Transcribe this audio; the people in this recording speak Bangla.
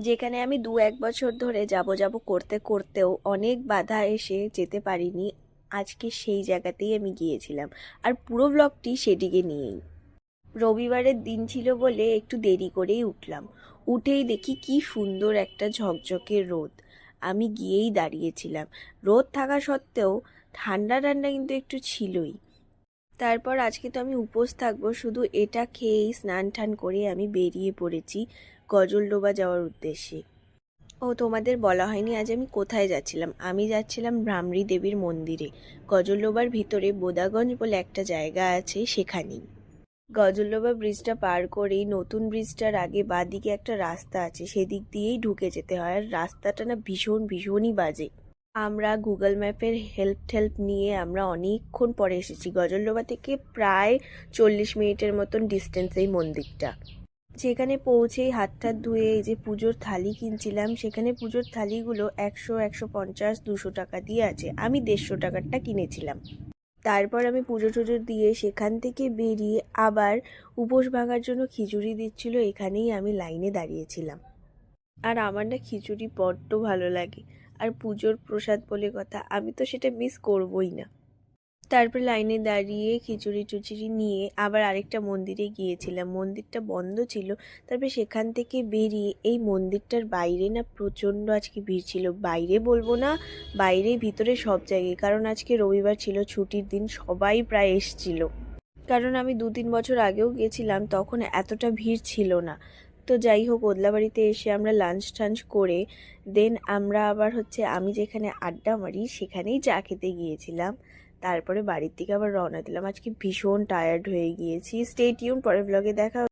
যেখানে আমি ২-১ বছর ধরে যাব করতে করতেও অনেক বাধা এসে যেতে পারিনি, আজকে সেই জায়গাতেই আমি গিয়েছিলাম। আর পুরো ব্লগটি সেদিকে নিয়েই। রবিবারের দিন ছিল বলে একটু দেরি করেই উঠলাম। উঠেই দেখি কি সুন্দর একটা ঝকঝকে রোদ। আমি গিয়েই দাঁড়িয়েছিলাম। রোদ থাকা সত্ত্বেও ঠান্ডা ঠান্ডা কিন্তু একটু ছিলই। তারপর আজকে তো আমি উপোস থাকবো, শুধু এটা খেয়েই স্নান টান করে আমি বেরিয়ে পড়েছি গজলডোবা যাওয়ার উদ্দেশ্যে। ও তোমাদের বলা হয়নি আজ আমি কোথায় যাচ্ছিলাম। আমি যাচ্ছিলাম ভ্রামরী দেবীর মন্দিরে। গজলডোবার ভিতরে বোদাগঞ্জ বলে একটা জায়গা আছে, সেখানেই। গজলডোবা ব্রিজটা পার করেই নতুন ব্রিজটার আগে বাঁদিকে একটা রাস্তা আছে, সেদিক দিয়েই ঢুকে যেতে হয়। আর রাস্তাটা না ভীষণই বাজে। আমরা গুগল ম্যাপের হেল্প নিয়ে আমরা অনেকক্ষণ পরে এসেছি। গজলডোবা থেকে প্রায় 40 মিনিটের মতন ডিস্টেন্স এই মন্দিরটা। যেখানে পৌঁছেই হাত টাত ধুয়ে এই যে পুজোর থালি কিনছিলাম, সেখানে পুজোর থালিগুলো 100, 150, 200 টাকা দিয়ে আছে। আমি 150 টাকারটা কিনেছিলাম। তারপর আমি পুজো টুজো দিয়ে সেখান থেকে বেরিয়ে আবার উপোস ভাঙার জন্য খিচুড়ি দিচ্ছিল, এখানেই আমি লাইনে দাঁড়িয়েছিলাম। আর আমার না খিচুড়ি বড্ড ভালো লাগে। আর পুজোর প্রসাদ বলে কথা, আমি তো সেটা মিস করবই না। তারপর লাইনে দাঁড়িয়ে খিচুড়ি টুচুড়ি নিয়ে আবার আরেকটা মন্দিরে গিয়েছিলাম। মন্দিরটা বন্ধ ছিল। তারপর সেখান থেকে বেরিয়ে এই মন্দিরটার বাইরে না প্রচণ্ড আজকে ভিড় ছিল। বাইরে বলবো না, বাইরে ভিতরে সব জায়গায়, কারণ আজকে রবিবার ছিল, ছুটির দিন, সবাই প্রায় এসছিল। কারণ আমি 2-3 বছর আগেও গেছিলাম, তখন এতটা ভিড় ছিল না। তো যাই হোক, ওদলাবাড়িতে এসে আমরা লাঞ্চ টাঞ্চ করে দেন আমরা আবার আমি যেখানে আড্ডা মারি সেখানেই চা খেতে গিয়েছিলাম। তারপরে বাড়ির দিকে আবার রওনা দিলাম। আজকে ভীষণ টায়ার্ড হয়ে গিয়েছি। স্টে টিউন, পরের ব্লগে দেখা